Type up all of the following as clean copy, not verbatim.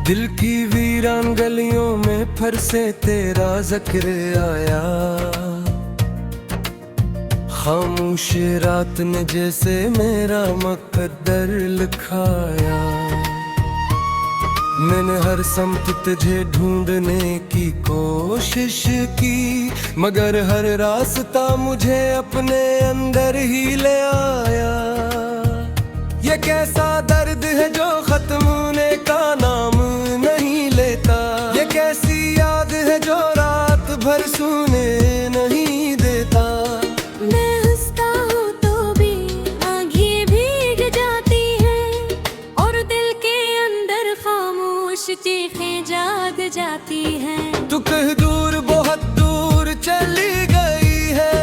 दिल की वीरान गलियों में फिर से तेरा जिक्र आया। खामोश रात ने जैसे मेरा मुकद्दर लिखाया। मैंने हर समत तुझे ढूंढने की कोशिश की, मगर हर रास्ता मुझे अपने अंदर ही ले आया। ये कैसा दर्द है जो खत्म होने का नाम नहीं लेता। ये कैसी याद है जो रात भर सोने नहीं देता। मैं हंसता हूँ तो भी आँखें भीग जाती हैं, और दिल के अंदर खामोश चीखें जाग जाती हैं। तू कहीं दूर बहुत दूर चली गई है,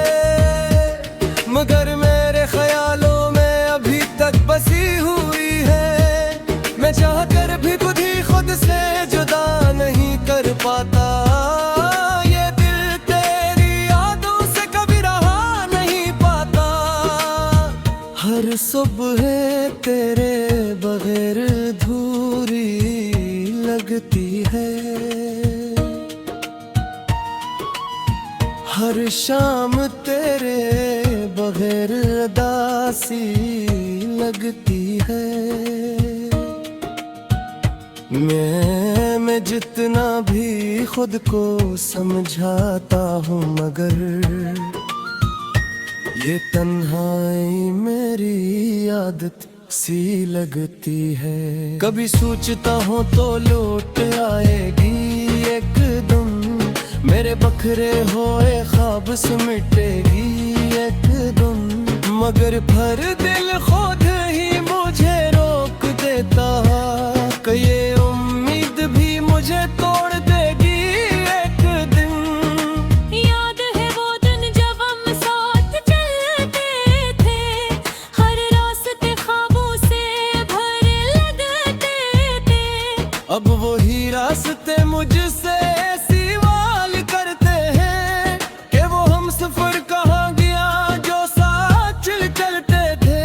मगर मेरे ख्यालों में अभी तक बसी हुई है। मैं चाहकर भी खुद ही खुद से जुदा नहीं कर पाता। ये दिल तेरी यादों से कभी रहा नहीं पाता। हर सुबह तेरे बगैर अधूरी लगती है। हर शाम तेरे बगैर उदासी लगती है। मैं जितना भी खुद को समझाता हूँ, मगर ये तन्हाई मेरी आदत सी लगती है। कभी सोचता हूँ तो लौट आएगी एक दिन, मेरे बखरे होए ख्वाब सिमटेगी एक दिन। मगर फिर दिल खुद ही मुझे रोक देता, कि ये उम्मीद भी मुझे तोड़ देगी एक दिन। याद है वो दिन जब हम साथ चलते थे, हर रास्ते ख्वाबों से भरे लगते थे। अब वही रास्ते मुझसे सवाल करते हैं, कि वो हम सफर कहाँ गया जो साथ चलते थे।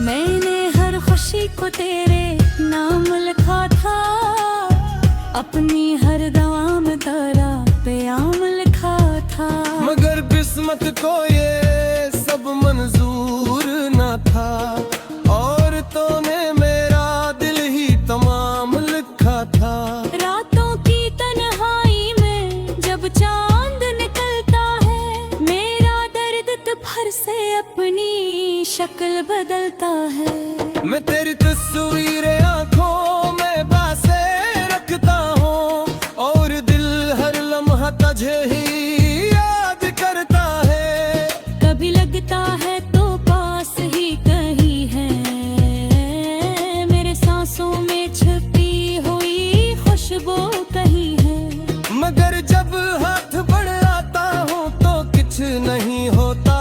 मैंने हर खुशी को तेरे नाम लिखा था, अपनी हर दवा में तेरा प्याम लिखा था। मगर किस्मत को ये सब मंजूर न था, और तूने मेरा दिल ही तमाम लिखा था। रातों की तन्हाई में जब चांद निकलता है, मेरा दर्द भर से अपनी शक्ल बदलता है। मैं तेरी तस्वीरें आंखों में बसे रखता हूँ, और दिल हर लम्हा तुझे ही याद करता है। कभी लगता है तो पास ही कहीं है, मेरे सांसों में छिपी हुई खुशबू कहीं है। मगर जब हाथ बढ़ाता हूँ तो कुछ नहीं होता।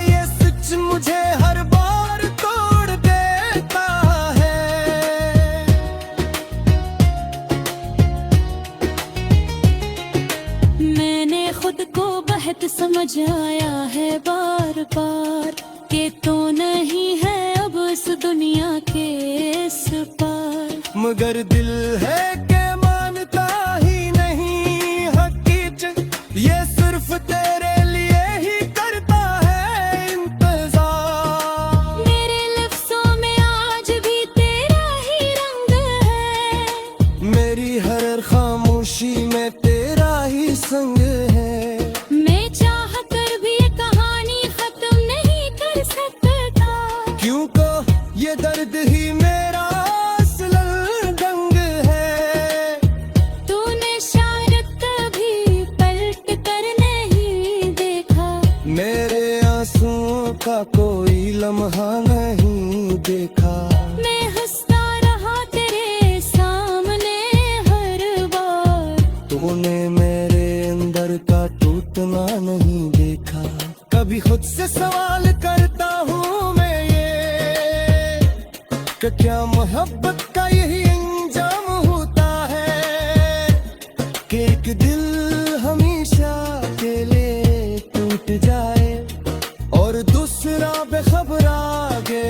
ये सच मुझे हर बार तोड़ देता है। मैंने खुद को बहुत समझाया है बार बार, कि तो नहीं है अब इस दुनिया के इस पार। मगर दिल है के मानता ही नहीं हकीकत, ये सिर्फ तेरे लिए ही करता है इंतजार। मेरे लफ्ज़ों में आज भी तेरा ही रंग है, मेरी हर खामोशी में तेरा ही संग है। मैं चाह कर भी ये कहानी खत्म नहीं कर सकता, क्योंकि ये दर्द ही मेरा असल रंग है। तूने शायद कभी पलट कर नहीं देखा, मेरे आंसुओं का कोई लम्हा नहीं देखा। मैं हंसता रहा तेरे सामने हर बार, तूने मेरे अंदर का टूटना नहीं देखा। कभी खुद से सवाल करता हूँ मैं ये, कि क्या मोहब्बत का यही अंजाम होता है, कि एक दिल हमेशा के लिए टूट जाए, और दूसरा बेखबर आगे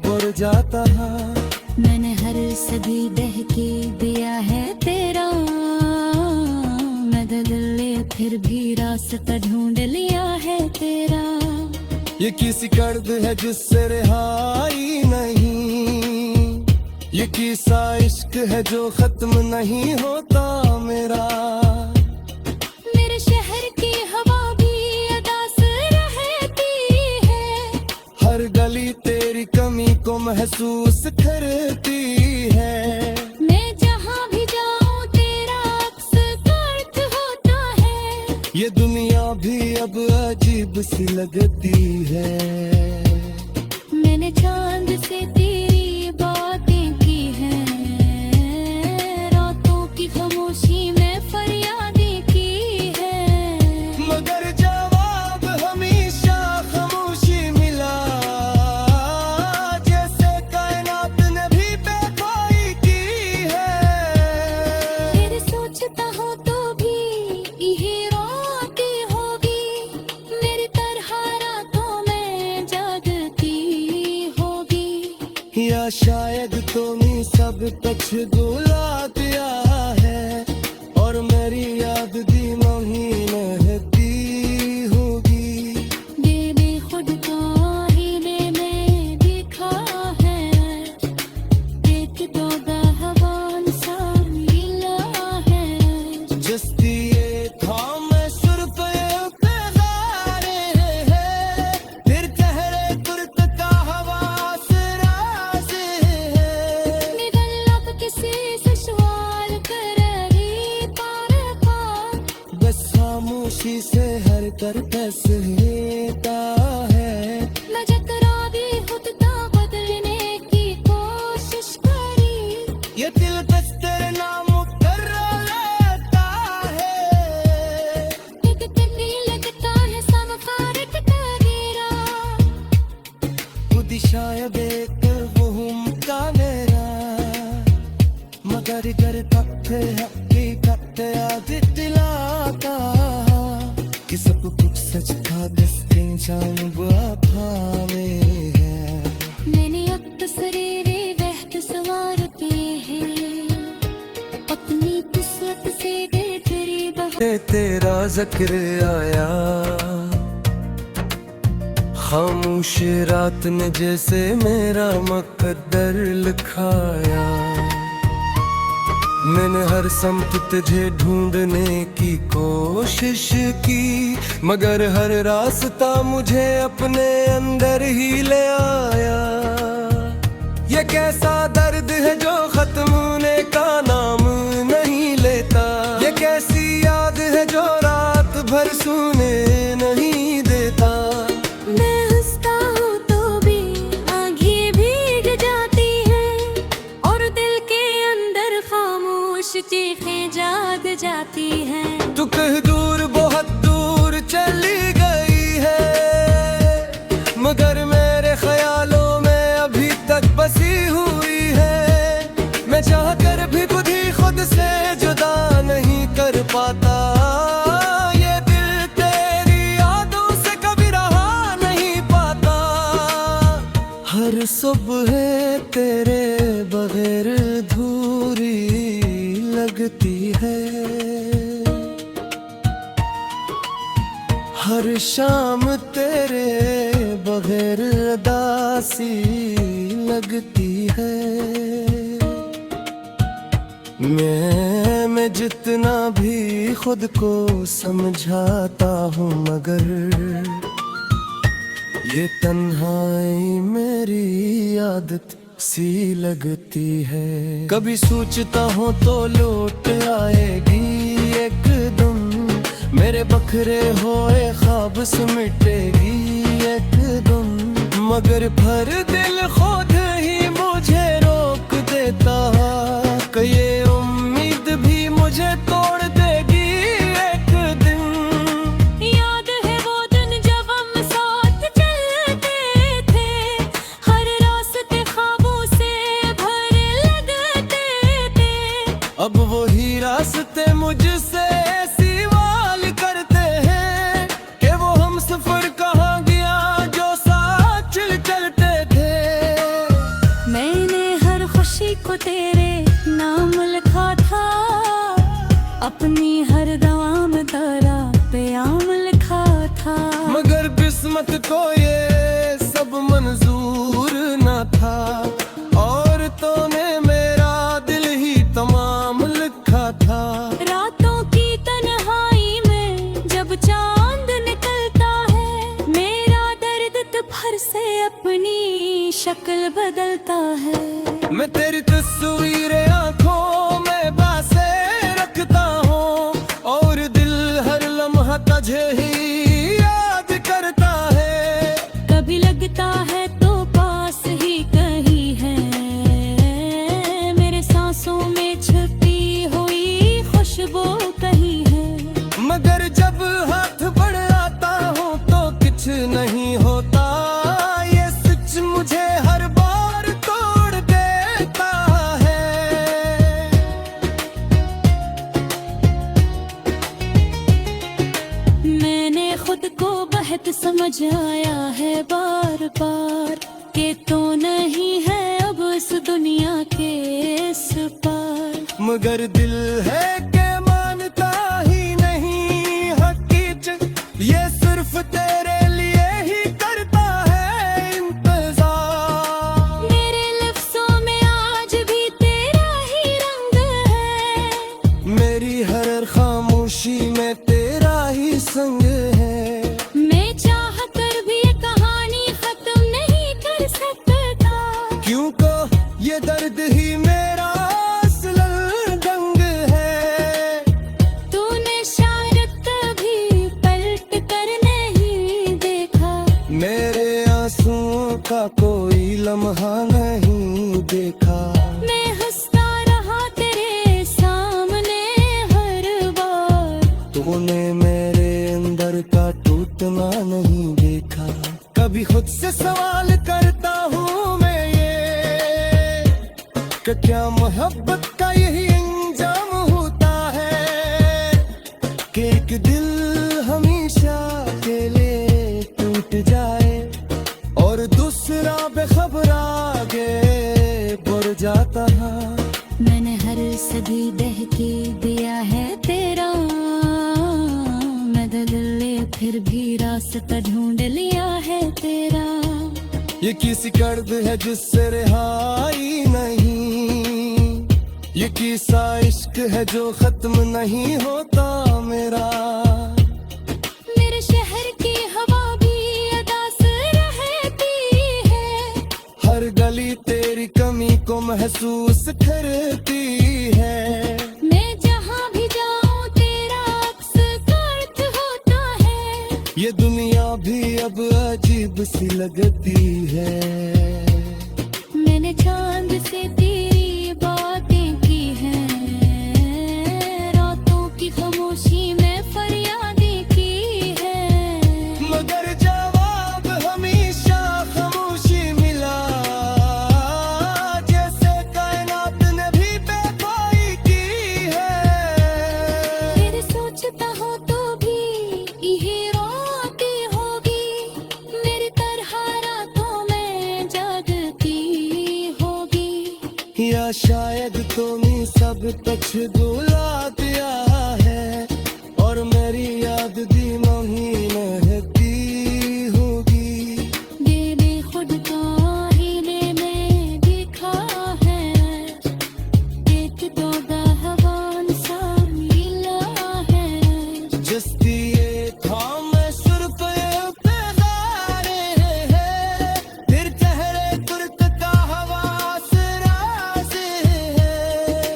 बढ़ जाता है। मैंने हर से भी दहके दिया है तेरा, मैं दले फिर भी रास्ता ढूंढ लिया है तेरा। ये किसी कर्द है जिससे रिहाई नहीं, ये किसा इश्क है जो खत्म नहीं होता मेरा। मेरे शहर की हवा भी अदास रहती है, हर गली तेरी कमी को महसूस करती है। मैं जहाँ भी जाऊँ तेरा अक्स कर्त होता है, ये दुनिया भी अब अजीब सी लगती है। मैंने चांद से तेरी बातें की हैं, रातों की खामोशी में फरियादें की है, मगर जवाब हमेशा खामोशी मिला, जैसे कायनात ने भी बेवफाई की है। फिर सोचता हो तो भी यही रात होगी, मेरी तरह रातों में जागती होगी। या शायद तुम्हें सब कुछ भुला दिया है, और मेरी याद दिनों ही रहती होगी। बेबे खुद को आईने में देखा है, एक तो बहवान सा मिला है। जस्ती ये था मैं सुर पे उतारे है, फिर चेहरे तुर्क का हवास राज है। निगल अब किसी से सवाल करे पार का, बस खामोशी से हर कर कस लेता है। मैं जतरा भी खुद का बदलने की कोशिश करी, ये दिल बस तेरे नाम कर लेता है। एक दिन लगता है सब फारक करेरा। खुद शायद एक वहम का मेरा, मगर कर तक हकीकत याद दिलाता, कि सब कुछ सच था दस्ते जान बुआ में है। मैंने अब तस्वीरे वहद संवारते हैं, अपनी किस्मत से दिल तेरी बहा। तेरा जिक्र आया, खामोश रात ने जैसे मेरा मुकद्दर लिखाया। मैंने हर समत तुझे ढूंढने की कोशिश की, मगर हर रास्ता मुझे अपने अंदर ही ले आया। ये कैसा दर्द है जो खत्म होने का नाम नहीं लेता, ये कैसी याद है जो रात भर सोने नहीं देता। मैं हंसता हूँ तो भी आँखें भीग जाती हैं, और दिल के अंदर खामोश चीखें जाग जाती हैं। तू कहीं दूर बहुत दूर चली गई है, मगर मेरे ख्यालों में अभी तक बसी हुई है। मैं चाह कर भी खुद ही खुद से जुदा नहीं कर पाता, ये दिल तेरी यादों से कभी रहा नहीं पाता। हर सुबह तेरे बगैर अधूरी लगती है, हर शाम तेरे बगैर उदासी लगती है। मैं जितना भी खुद को समझाता हूँ, मगर ये तन्हाई मेरी आदत सी लगती है। कभी सोचता हूँ तो लौट आएगी एक दम, मेरे बखरे होए ख्वाब सिमटेगी एक दम, मगर फिर दिल खुद ही मुझे रोक देता, कि ये उम्मीद भी मुझे तोड़ देगी एक दिन। याद है वो दिन जब हम साथ चलते थे, हर रास्ते ख्वाबों से भरे लगते थे। अब वही रास्ते मुझसे सवाल करते हैं, कि वो हम सफर कहाँ गया जो साथ चलते थे। मैंने हर खुश खुशी को तेरे नाम लिखा था, अपनी हर दवा में तेरा प्याम लिखा था। मगर किस्मत को ये सब मंजूर न था, और तूने मेरा दिल ही तमाम लिखा था। रातों की तन्हाई में जब चांद निकलता है, मेरा दर्द भर से अपनी शक्ल बदलता है। मैं तेरी तस्वीरें आंखों में बसे रखता हूँ, और दिल हर लम्हा तुझे ही याद करता है। कभी लगता है तो पास ही कहीं है, मेरे सांसों में छुपी हुई खुशबू कहीं है। मगर जब हाथ बढ़ाता हूँ तो कुछ नहीं होता, ये सच मुझे हर बार तोड़ देता है। मैंने खुद को बहुत समझ आया है बार बार, कि तो नहीं है अब इस दुनिया के इस पार। मगर दिल है के मानता ही नहीं हकीकत, ये सिर्फ तेरे लिए ही करता है इंतजार। मेरे लफ्जों में आज भी तेरा ही रंग है, मेरी हर खामोशी में तेरा ही संग है। मैं चाह कर भी ये कहानी खत्म नहीं कर सकता, क्योंकि ये दर्द ही मेरा असल रंग है। तूने शायद कभी पलट कर नहीं देखा, मेरे आंसुओं का कोई लम्हा नहीं देखा। मैं हंसता रहा तेरे सामने हर बार, तूने मेरे अंदर का टूटना नहीं देखा। कभी खुद से सवाल करता हूँ मैं ये, कि क्या मोहब्बत का यही अंजाम होता है, कि एक दिल हमेशा के लिए टूट जाए और दूसरा बेखबर आगे बढ़ जाता है। मैंने हर सदी दहकी दिया है तेरा, मैं दिल फिर भी रास्ता ढूंढ लिया है तेरा। ये किसी कर्द है जिससे रिहाई नहीं, ये किसा इश्क है जो खत्म नहीं होता मेरा। मेरे शहर की हवा भी अदास रहती है, हर गली तेरी कमी को महसूस करती है। मैं जहाँ भी जाऊँ तेरा अक्स गर्द होता है, ये दुनिया भी अब अजीब सी लगती है। मैंने चांद से तेरी बातें की हैं, रातों की खामोशी में फरियादें की है। मगर जवाब हमेशा खामोशी मिला, जैसे कायनात ने भी बेवफाई की है। फिर सोचता हो तो भी यही रातें होगी, मेरी तरह रातों में जागती होगी। या शायद तुम्हें सब कुछ भुला दिया है, और मेरी याद दिनों ही रहती होगी। मैंने खुद को आईने में देखा है, एक तो गहवान सा मिला है। जस्ती ये था मैं सिर्फ इंतज़ारे है, फिर चेहरे तुर्क का हवास राज़ है।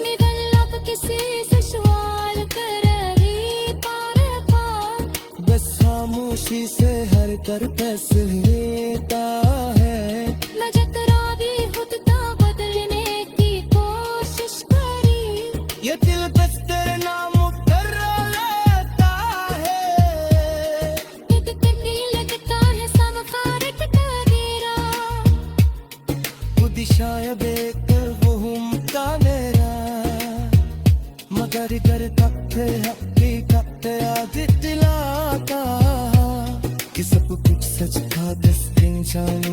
निगल किसी से सवाल करेगी पार पार, बस खामोशी से हर कर पैस लेता है। मैं जतरा भी खुदता बदलने की कोशिश करी, ये दिल बस तेरे नाम पर लेता है। एक करने लगता है सब फारक तेरा। खुद शायद एक वो हुमता मेरा, मगर कर कत्थे हकीकत याद दिलाता, कि सब कुछ सच था दस दिन जाने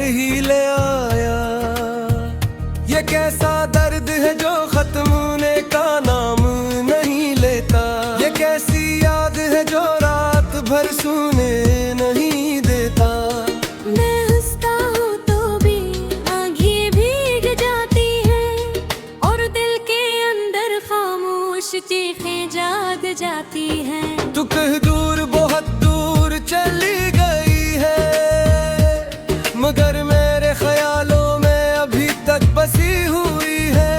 ही ले आया। ये कैसा दर्द है जो खत्म होने का नाम नहीं लेता। ये कैसी याद है जो रात भर सोने नहीं देता। मैं हंसता हूँ तो भी आँखें भीग जाती हैं और दिल के अंदर खामोश चीखें जाग जाती हैं। तू कहीं दूर बहुत दूर चली गई है, मगर मेरे ख्यालों में अभी तक बसी हुई है।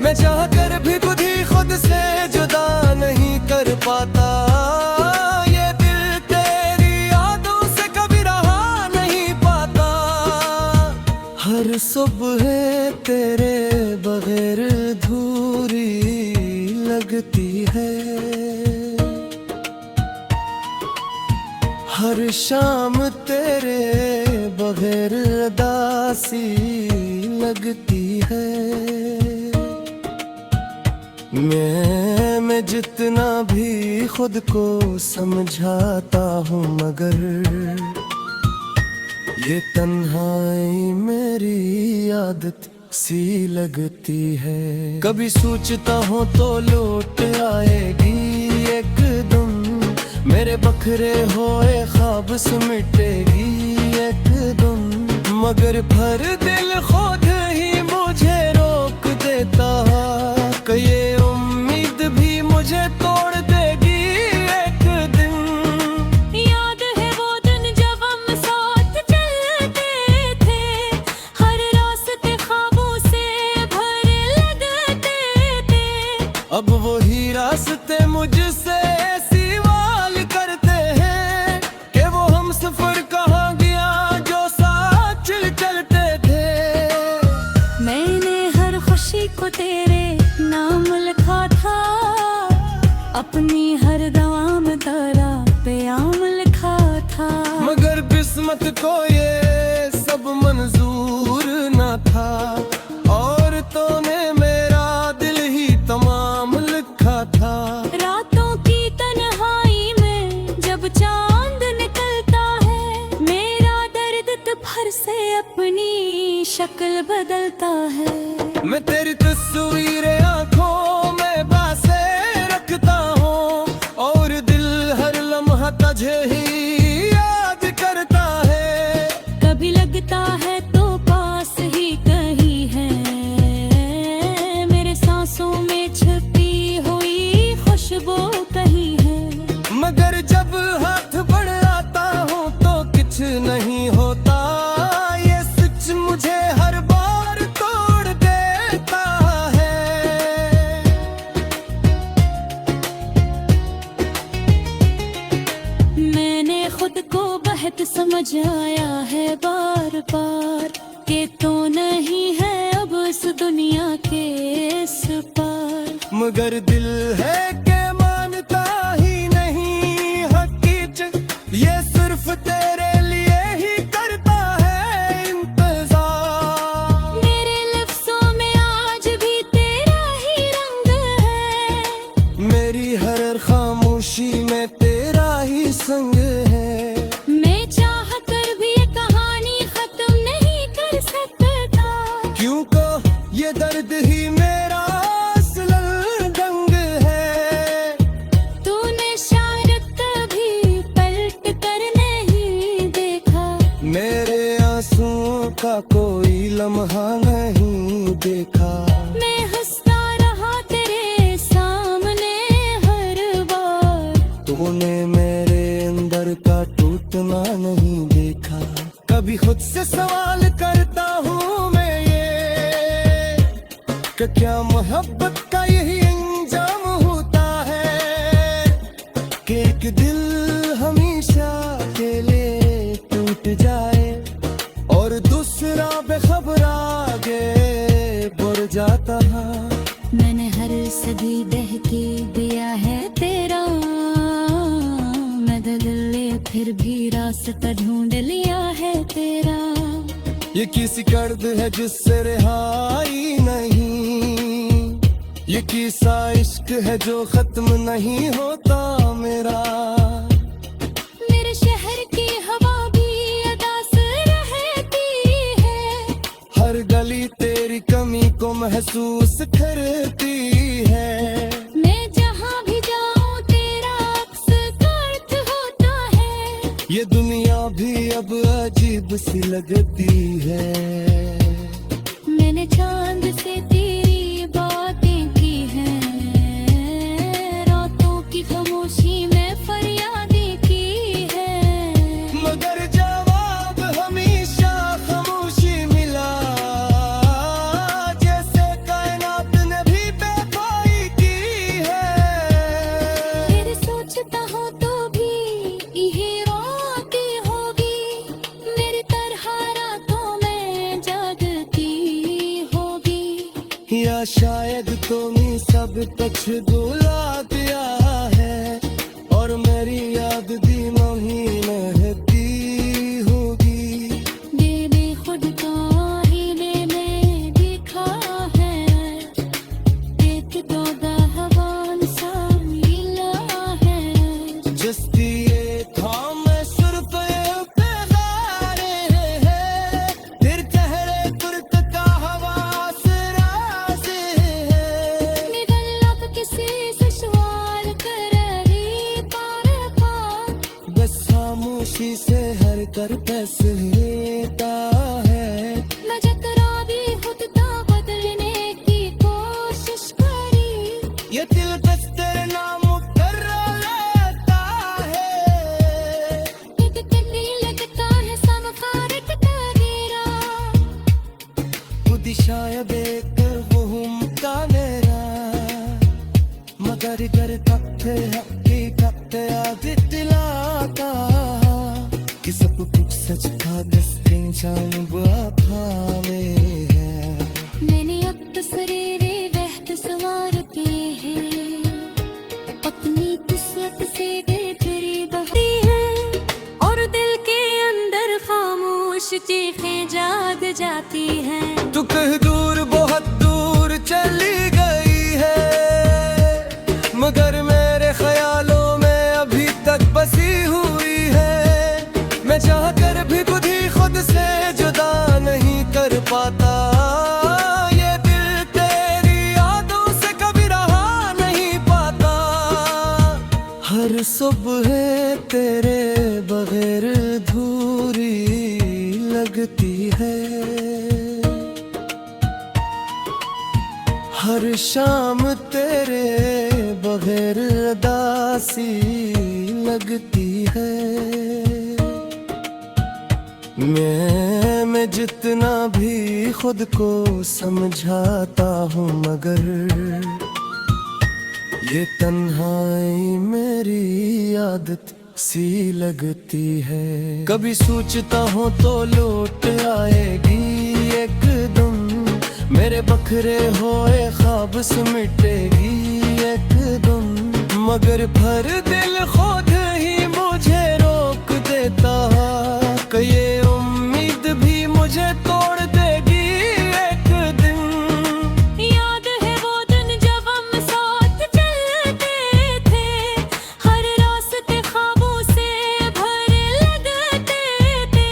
मैं चाह कर भी खुद ही खुद से जुदा नहीं कर पाता। ये दिल तेरी यादों से कभी रहा नहीं पाता। हर सुबह तेरे बगैर अधूरी लगती है। हर शाम तेरे बगैर उदासी लगती है। मैं जितना भी खुद को समझाता हूँ, मगर ये तन्हाई मेरी आदत सी लगती है। कभी सोचता हूँ तो लौट आएगी एक दिन, मेरे बखरे होए ख्वाब सिमटेगी एक दिन। मगर भर दिल खुद ही मुझे रोक देता, कि ये उम्मीद भी मुझे तोड़ देगी एक दिन। याद है वो दिन जब हम साथ चलते थे, हर रास्ते ख्वाबों से भरे लगते थे। अब वही रास्ते मुझसे सवाल करते हैं, कि वो हम सफर कहाँ गया जो साथ चलते थे। मैंने हर खुशी को तेरे नाम लिखा था, अपनी हर दवा में तेरा प्याम लिखा था। मगर किस्मत को ये सब मंजूर न था, और तूने मेरा दिल ही तमाम लिखा था। रातों की तन्हाई में जब चांद निकलता है, मेरा दर्द भर से अपनी शक्ल बदलता है। मैं तेरी तस्वीरें आंखों में बसे रखता हूँ, और दिल हर लम्हा तुझे ही याद करता है। कभी लगता है तो पास ही कहीं है, मेरे सांसों में छिपी हुई खुशबू कहीं है। मगर जब हाथ बढ़ाता हूँ तो कुछ नहीं होता। ये सच मुझे हर बार तोड़ देता है। मैंने खुद को बहुत समझाया है बार बार, कि तू नहीं है अब इस दुनिया के इस पार। मगर दिल है के मानता ही नहीं हकीकत, ये सिर्फ तेरे लिए ही करता है इंतजार। मेरे लफ्जों में आज भी तेरा ही रंग है, मेरी हर खामोशी में तेरा ही संग है। मैं चाह कर भी ये कहानी खत्म नहीं कर सकता, क्योंकि ये दर्द ही मेरा असल रंग है। तूने शायद कभी पलट कर नहीं देखा, मेरे आंसुओं का कोई लम्हा नहीं देखा। मैं हंसता रहा तेरे सामने हर बार, तूने मेरे अंदर का टूटना नहीं देखा। कभी खुद से सवाल करता हूँ मैं ये, कि क्या मोहब्बत का यही अंजाम होता है, कि एक दिल हमेशा के लिए टूट जाए और दूसरा बेखबर आगे बढ़ जाता है। मैंने हर सदी दहके दिया है तेरा, मैं दिल फिर भी रास्ता ढूंढ लिया है तेरा। ये किसी कर्द है जिससे रिहाई नहीं, ये किसा इश्क है जो खत्म नहीं होता मेरा। मेरे शहर की हवा भी अदास रहती महसूस करती है। मैं जहाँ भी जाऊँ तेरा अक्स अर्थ होता है। ये दुनिया भी अब अजीब सी लगती है। मैंने चांद से तेरी बातें की हैं, रातों की खामोशी में फरियादें की है। मगर जवाब हमेशा खामोशी मिला, जैसे कायनात ने भी बेवफाई की है। फिर सोचता हूँ तो भी यही रात होगी, मेरी तरह रातों में जागती होगी। या शायद तुम्हें सब कुछ भुला दिया है और मेरी याद दिलों ही महती होगी। मैंने खुद को आईने में देखा है, एक तो दहवान सा मिला है। जस्ती ये था मैं सिर्फ बेगारे है, फिर चेहरे तुर्क का हवास राज है। निगल अब किसी से सवाल करे तारका, बस खामोशी से हर कर पैस लेता है। मैं जतरा भी खुद का बदलने की कोशिश करी। ये दिल बस तेरे नाम कर लेता है। एक कन्नी लगता है समफारिक तेरा, खुद शायद एक वो हुमका मेरा, मगर कर कत्थे हकीकत याद दिलाता कि सब कुछ सच था, दस्ते जान बाफावे है। मैंने अब तस्वीरे वहद संवारते हैं, अपनी किस्मत से तेरी बहती है। और दिल के अंदर खामोश चीखें जाग जाती हैं। तू कहीं दूर बहुत दूर चली गई है, मगर मेरे ख्यालों में अभी तक बसी हुई है। मैं चाह कर भी खुद ही खुद से जुदा नहीं कर पाता। ये दिल तेरी यादों से कभी रहा नहीं पाता। हर सुबह तेरे बगैर अधूरी लगती है। हर शाम तेरे बगैर उदासी लगती है। मैं जितना भी खुद को समझाता हूँ, मगर ये तन्हाई मेरी आदत सी लगती है। कभी सोचता हूँ तो लौट आएगी एक दम, मेरे बखरे होए ख्वाब सिमटेगी एक दम। मगर फिर दिल खुद ही मुझे रोक देता, कि ये उम्मीद भी मुझे तोड़ देगी एक दिन। याद है वो दिन जब हम साथ चलते थे, हर रास्ते ख्वाबों से भरे लगते थे।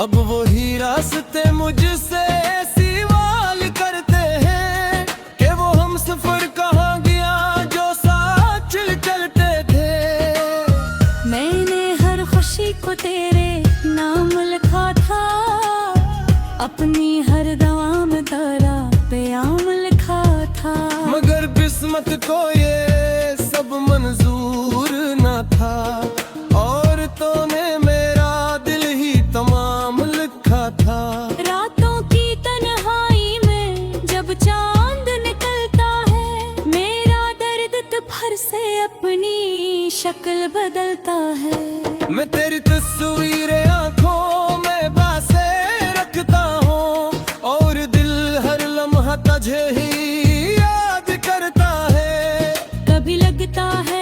अब वही रास्ते मुझसे सवाल करते हैं कि वो हम सफर कहाँ गया जो साथ चलते थे। मैंने हर खुशी को तेरे नाम लिखा था, अपनी हर दवा में तेरा प्याम लिखा था। मगर किस्मत को ये सब मंजूर न था, और तूने मेरा दिल ही तमाम लिखा था। रातों की तन्हाई में जब चांद निकलता है, मेरा दर्द तो भर से अपनी शक्ल बदलता है। मैं तेरी तस्वीरें आंखों में बसे रखता हूँ, और दिल हर लम्हा तुझे ही याद करता है। कभी लगता है